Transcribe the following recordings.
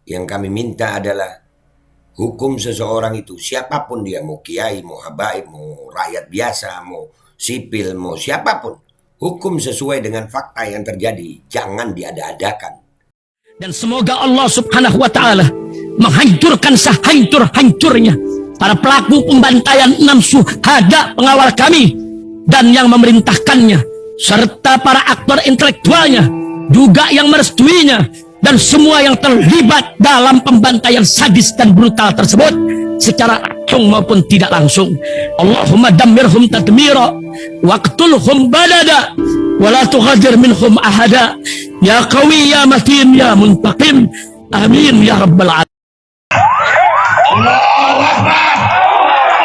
Yang kami minta adalah hukum seseorang itu, siapapun dia, mau kiai, mau habaib, mau rakyat biasa, mau sipil, mau siapapun, hukum sesuai dengan fakta yang terjadi, jangan diada-adakan. Dan semoga Allah subhanahu wa ta'ala menghancurkan sehancur-hancurnya para pelaku pembantaian 6 syuhada pengawal kami dan yang memerintahkannya, serta para aktor intelektualnya juga yang merestuinya, dan semua yang terlibat dalam pembantaian sadis dan brutal tersebut secara langsung maupun tidak langsung. Allahumma dammirhum tadmira waqtulhum badada wala tughadir minhum ahada ya qawi ya matin ya muntaqim amin ya rabbal alamin. Allahu Akbar,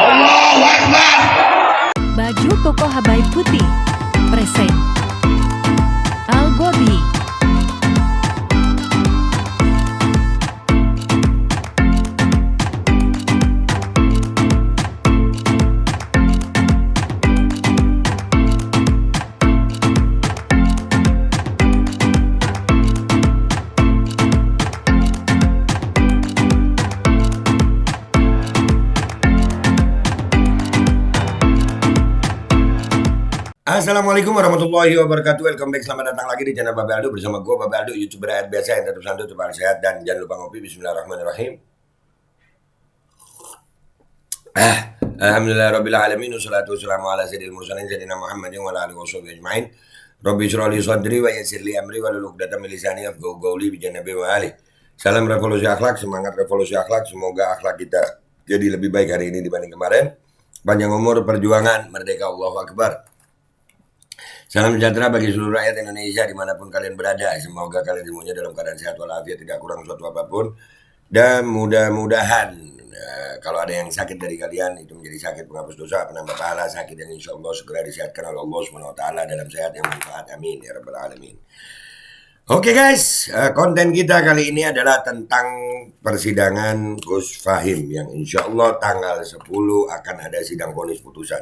Allahu Akbar. Baju koko habaib putih present Al Godi. Assalamualaikum warahmatullahi wabarakatuh. Welcome back, selamat datang lagi di channel Babe Aldo bersama gue Babe Aldo, YouTuber rakyat biasa yang tetap santuy, tetap sehat, dan jangan lupa ngopi. Bismillahirrahmanirrahim. Alhamdulillah rabbil alamin, wassalatu wassalamu ala sayyidil mursalin sayyidina Muhammadin wa ala alihi washabihi ajmain. Rabbi shrah li sadri wa yassir li amri wa hlul 'uqdatam min lisani yafqahu qawli bi janabi wa ali. Salam revolusi akhlak, semangat revolusi akhlak. Semoga akhlak kita jadi lebih baik hari ini dibanding kemarin. Panjang umur, perjuangan, merdeka, Allahu Akbar. Salam sejahtera bagi seluruh rakyat Indonesia dimanapun kalian berada. Semoga kalian semuanya dalam keadaan sehat walafiat, tidak kurang suatu apapun. Dan mudah-mudahan kalau ada yang sakit dari kalian, itu menjadi sakit penghapus dosa, penambah pahala, sakit yang insya Allah segera disehatkan oleh Allah SWT dalam sehat yang manfaat. Amin ya rabbal alamin. Oke guys, konten kita kali ini adalah tentang persidangan Gus Fahim yang insya Allah tanggal 10 akan ada sidang vonis putusan.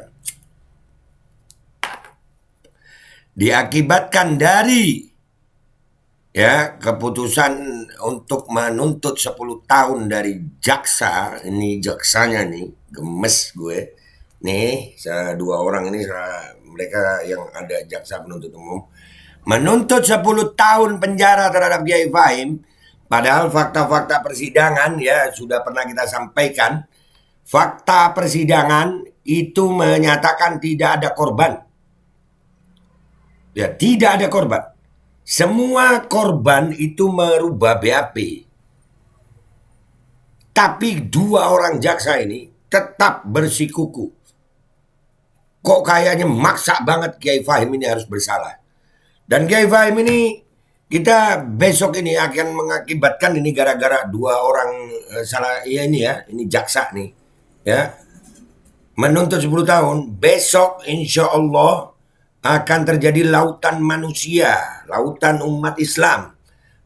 Diakibatkan dari keputusan untuk menuntut 10 tahun dari jaksa. Ini jaksanya nih, gemes gue nih, dua orang ini mereka yang ada jaksa penuntut umum menuntut 10 tahun penjara terhadap Kiai Fahim, padahal fakta-fakta persidangan sudah pernah kita sampaikan. Fakta persidangan itu menyatakan tidak ada korban. Tidak ada korban. Semua korban itu merubah BAP. Tapi dua orang jaksa ini tetap bersikuku. Kok kayaknya maksa banget Kiai Fahim ini harus bersalah. Dan Kiai Fahim ini kita besok ini akan mengakibatkan ini gara-gara dua orang ini jaksa nih menuntut 10 tahun. Besok insya Allah akan terjadi lautan manusia, lautan umat Islam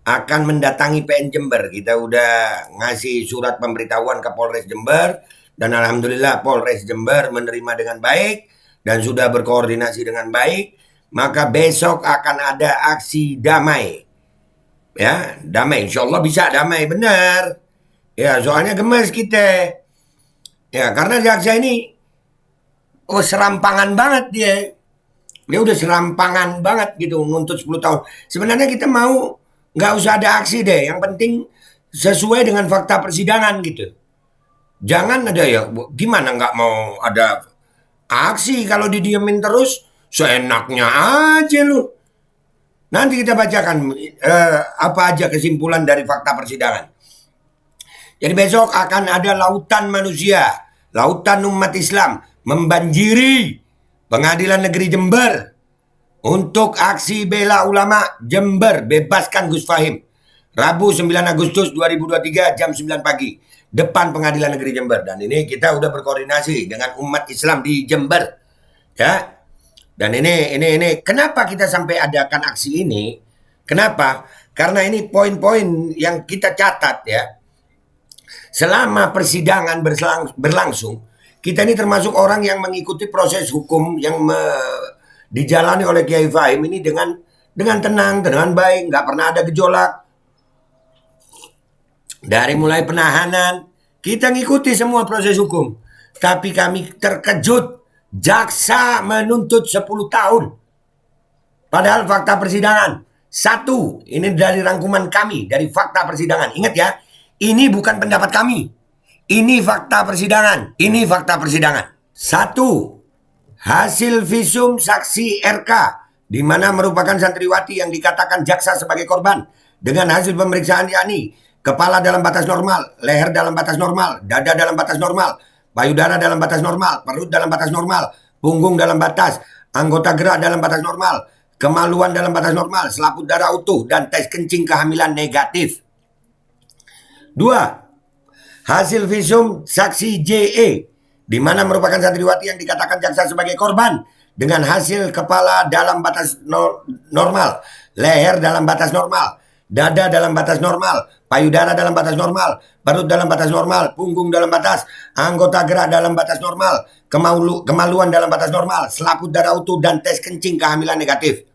akan mendatangi PN Jember. Kita udah ngasih surat pemberitahuan ke Polres Jember, dan alhamdulillah Polres Jember menerima dengan baik dan sudah berkoordinasi dengan baik. Maka besok akan ada aksi damai. Damai, insya Allah bisa damai, benar. Soalnya gemes kita. Karena jaksa ini serampangan banget dia. Dia udah serampangan banget gitu, nuntut 10 tahun. Sebenarnya kita mau nggak usah ada aksi deh. Yang penting sesuai dengan fakta persidangan gitu. Jangan ada gimana nggak mau ada aksi kalau didiemin terus, seenaknya aja lu. Nanti kita bacakan apa aja kesimpulan dari fakta persidangan. Jadi besok akan ada lautan manusia, lautan umat Islam membanjiri Pengadilan Negeri Jember untuk aksi bela ulama Jember bebaskan Gus Fahim. Rabu 9 Agustus 2023 jam 9 pagi depan Pengadilan Negeri Jember. Dan ini kita udah berkoordinasi dengan umat Islam di Jember. Dan ini kenapa kita sampai adakan aksi ini? Kenapa? Karena ini poin-poin yang kita catat selama persidangan berlangsung. Kita ini termasuk orang yang mengikuti proses hukum yang dijalani oleh Kiai Fahim ini dengan tenang, dengan baik, nggak pernah ada gejolak. Dari mulai penahanan, kita ngikuti semua proses hukum. Tapi kami terkejut, jaksa menuntut 10 tahun. Padahal fakta persidangan, satu, ini dari rangkuman kami, dari fakta persidangan. Ingat ya, ini bukan pendapat kami. Ini fakta persidangan. Ini fakta persidangan. Satu, hasil visum saksi RK, di mana merupakan santriwati yang dikatakan jaksa sebagai korban, dengan hasil pemeriksaan yakni kepala dalam batas normal, leher dalam batas normal, dada dalam batas normal, payudara dalam batas normal, perut dalam batas normal, punggung dalam batas, anggota gerak dalam batas normal, kemaluan dalam batas normal, selaput darah utuh, dan tes kencing kehamilan negatif. Dua, hasil visum saksi JE, di mana merupakan santriwati yang dikatakan jaksa sebagai korban, dengan hasil kepala dalam batas normal, leher dalam batas normal, dada dalam batas normal, payudara dalam batas normal, perut dalam batas normal, punggung dalam batas, anggota gerak dalam batas normal, kemaluan dalam batas normal, selaput darah utuh, dan tes kencing kehamilan negatif.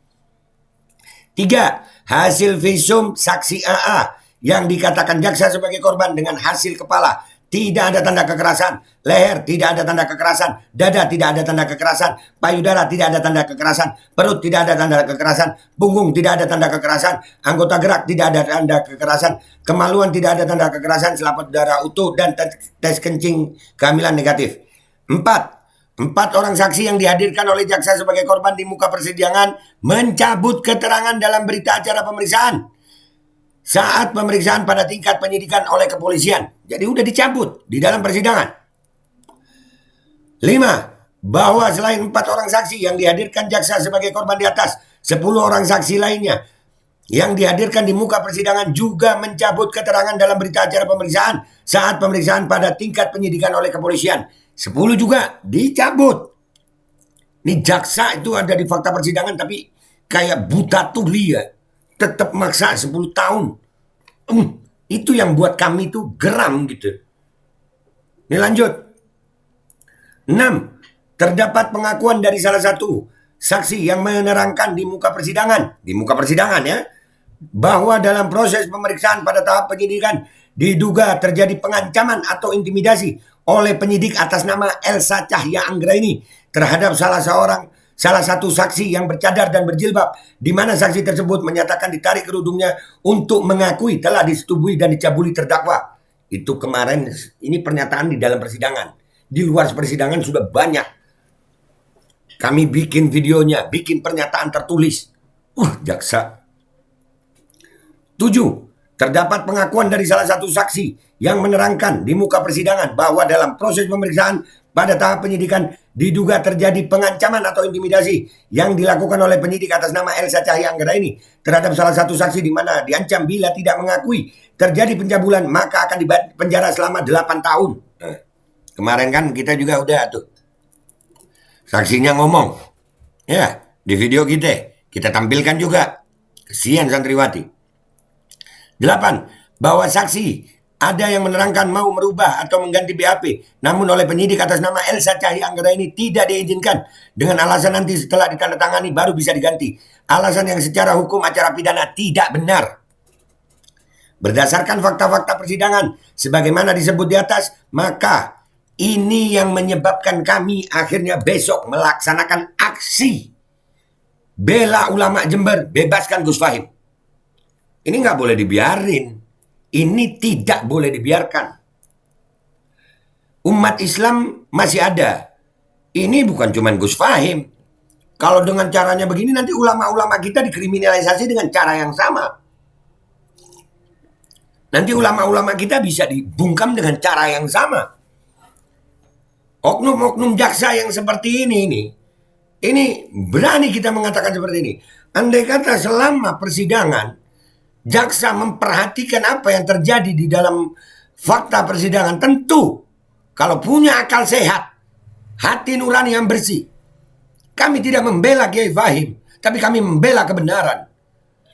Tiga, hasil visum saksi AA yang dikatakan jaksa sebagai korban dengan hasil kepala tidak ada tanda kekerasan, leher tidak ada tanda kekerasan, dada tidak ada tanda kekerasan, payudara tidak ada tanda kekerasan, perut tidak ada tanda kekerasan, punggung tidak ada tanda kekerasan, anggota gerak tidak ada tanda kekerasan, kemaluan tidak ada tanda kekerasan, selaput darah utuh, dan tes kencing kehamilan negatif. Empat orang saksi yang dihadirkan oleh jaksa sebagai korban di muka persidangan mencabut keterangan dalam berita acara pemeriksaan saat pemeriksaan pada tingkat penyidikan oleh kepolisian. Jadi udah dicabut di dalam persidangan. 5. Bahwa selain 4 orang saksi yang dihadirkan jaksa sebagai korban di atas, 10 orang saksi lainnya yang dihadirkan di muka persidangan juga mencabut keterangan dalam berita acara pemeriksaan saat pemeriksaan pada tingkat penyidikan oleh kepolisian. 10 juga dicabut. Ini jaksa itu ada di fakta persidangan tapi kayak buta tuli ya. Tetap maksa 10 tahun. Itu yang buat kami tuh geram gitu. Ini lanjut. 6. Terdapat pengakuan dari salah satu saksi yang menerangkan di muka persidangan ya, bahwa dalam proses pemeriksaan pada tahap penyidikan diduga terjadi pengancaman atau intimidasi oleh penyidik atas nama Elsa Cahya Anggraini terhadap salah satu saksi yang bercadar dan berjilbab, di mana saksi tersebut menyatakan ditarik kerudungnya untuk mengakui telah disetubui dan dicabuli terdakwa. Itu kemarin, ini pernyataan di dalam persidangan. Di luar persidangan sudah banyak. Kami bikin videonya, bikin pernyataan tertulis. Jaksa. 7. Terdapat pengakuan dari salah satu saksi yang menerangkan di muka persidangan bahwa dalam proses pemeriksaan pada tahap penyidikan diduga terjadi pengancaman atau intimidasi yang dilakukan oleh penyidik atas nama Elsa Cahya Anggraini terhadap salah satu saksi, di mana diancam bila tidak mengakui terjadi pencabulan maka akan dipenjara selama 8 tahun. Nah, kemarin kan kita juga udah tuh saksinya ngomong ya di video kita tampilkan juga. Kesian santriwati. 8. Bahwa saksi ada yang menerangkan mau merubah atau mengganti BAP, namun oleh penyidik atas nama Elsa Cahya Anggraini tidak diizinkan dengan alasan nanti setelah ditandatangani baru bisa diganti. Alasan yang secara hukum acara pidana tidak benar. Berdasarkan fakta-fakta persidangan sebagaimana disebut di atas, maka ini yang menyebabkan kami akhirnya besok melaksanakan aksi bela ulama Jember, bebaskan Gus Fahim. Ini nggak boleh dibiarin. Ini tidak boleh dibiarkan. Umat Islam masih ada. Ini bukan cuma Gus Fahim. Kalau dengan caranya begini nanti ulama-ulama kita dikriminalisasi dengan cara yang sama. Nanti ulama-ulama kita bisa dibungkam dengan cara yang sama. Oknum-oknum jaksa yang seperti ini berani kita mengatakan seperti ini. Andai kata selama persidangan jaksa memperhatikan apa yang terjadi di dalam fakta persidangan, tentu kalau punya akal sehat, hati nurani yang bersih, kami tidak membela Kiai Fahim, tapi kami membela kebenaran.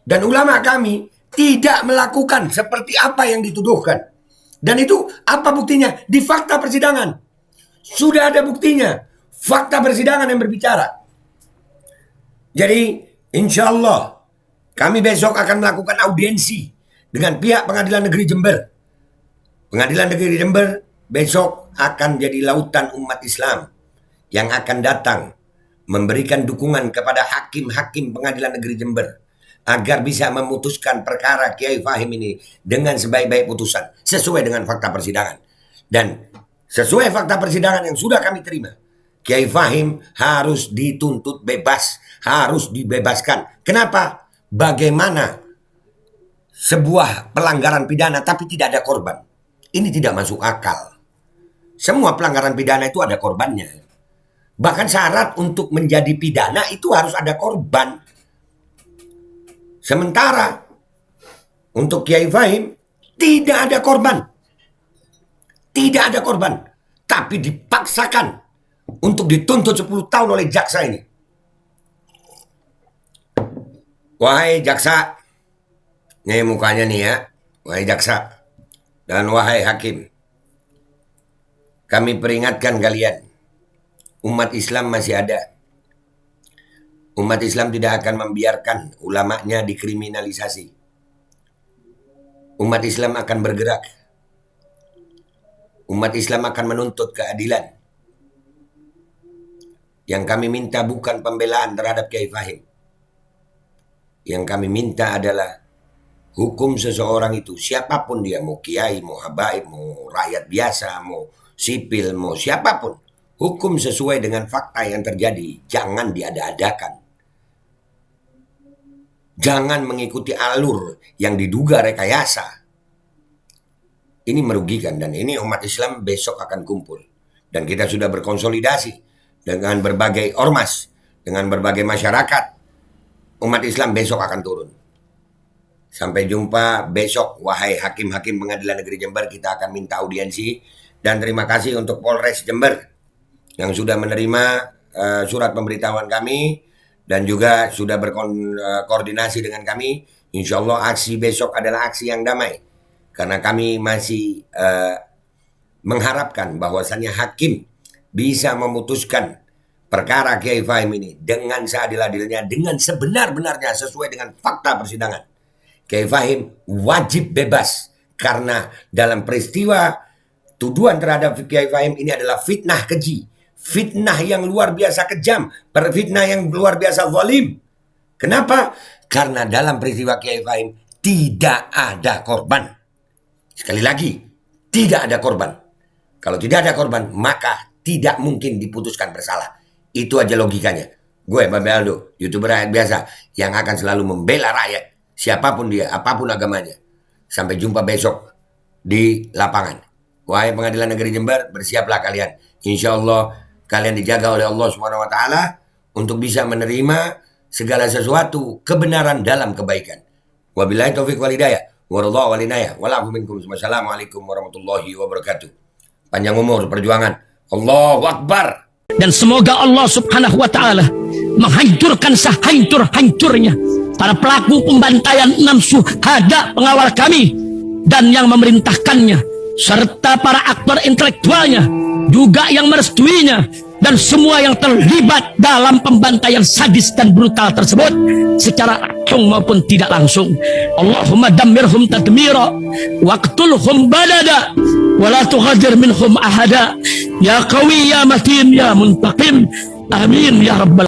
Dan ulama kami tidak melakukan seperti apa yang dituduhkan. Dan itu apa buktinya? Di fakta persidangan. Sudah ada buktinya. Fakta persidangan yang berbicara. Jadi insya Allah kami besok akan melakukan audiensi dengan pihak Pengadilan Negeri Jember Pengadilan Negeri Jember besok akan jadi lautan umat Islam yang akan datang memberikan dukungan kepada hakim-hakim Pengadilan Negeri Jember agar bisa memutuskan perkara Kiai Fahim ini dengan sebaik-baik putusan sesuai dengan fakta persidangan. Dan sesuai fakta persidangan yang sudah kami terima, Kiai Fahim harus dituntut bebas, harus dibebaskan. Kenapa? Bagaimana sebuah pelanggaran pidana tapi tidak ada korban? Ini tidak masuk akal. Semua pelanggaran pidana itu ada korbannya. Bahkan syarat untuk menjadi pidana itu harus ada korban. Sementara untuk Kiai Fahim tidak ada korban. Tidak ada korban. Tapi dipaksakan untuk dituntut 10 tahun oleh jaksa ini. Wahai jaksa, ini mukanya nih ya. Wahai jaksa dan wahai hakim, kami peringatkan kalian, umat Islam masih ada. Umat Islam tidak akan membiarkan ulamanya dikriminalisasi. Umat Islam akan bergerak. Umat Islam akan menuntut keadilan. Yang kami minta bukan pembelaan terhadap Kiai Fahim. Yang kami minta adalah hukum seseorang itu, siapapun dia, mau kiai, mau habaib, mau rakyat biasa, mau sipil, mau siapapun. Hukum sesuai dengan fakta yang terjadi, jangan diada-adakan. Jangan mengikuti alur yang diduga rekayasa. Ini merugikan dan ini umat Islam besok akan kumpul. Dan kita sudah berkonsolidasi dengan berbagai ormas, dengan berbagai masyarakat. Umat Islam besok akan turun. Sampai jumpa besok, wahai hakim-hakim Pengadilan Negeri Jember, kita akan minta audiensi. Dan terima kasih untuk Polres Jember yang sudah menerima surat pemberitahuan kami dan juga sudah berkoordinasi dengan kami. Insya Allah aksi besok adalah aksi yang damai. Karena kami masih mengharapkan bahwasannya hakim bisa memutuskan perkara Kiai Fahim ini dengan seadil-adilnya, dengan sebenar-benarnya sesuai dengan fakta persidangan. Kiai Fahim wajib bebas karena dalam peristiwa tuduhan terhadap Kiai Fahim ini adalah fitnah keji, fitnah yang luar biasa kejam, fitnah yang luar biasa zalim. Kenapa? Karena dalam peristiwa Kiai Fahim tidak ada korban. Sekali lagi, tidak ada korban. Kalau tidak ada korban, maka tidak mungkin diputuskan bersalah. Itu aja logikanya. Gue, Babe Aldo, YouTuber rakyat biasa yang akan selalu membela rakyat. Siapapun dia, apapun agamanya. Sampai jumpa besok di lapangan. Wahai Pengadilan Negeri Jember, bersiaplah kalian. Insya Allah kalian dijaga oleh Allah SWT untuk bisa menerima segala sesuatu kebenaran dalam kebaikan. Wabillahi taufiq wal hidayah. Waradha wal inayah. Walafu minkum. Wassalamualaikum warahmatullahi wabarakatuh. Panjang umur perjuangan. Allahu Akbar. Dan semoga Allah Subhanahu wa ta'ala menghancurkan sehancur-hancurnya para pelaku pembantaian 6 syuhada pengawal kami dan yang memerintahkannya, serta para aktor intelektualnya juga yang merestuinya, dan semua yang terlibat dalam pembantaian sadis dan brutal tersebut secara langsung maupun tidak langsung. Allahumma dammirhum tadmira waqtulhum badada wa la tughadir minhum ahada ya qawi ya matin ya muntaqim. Amin ya rabbal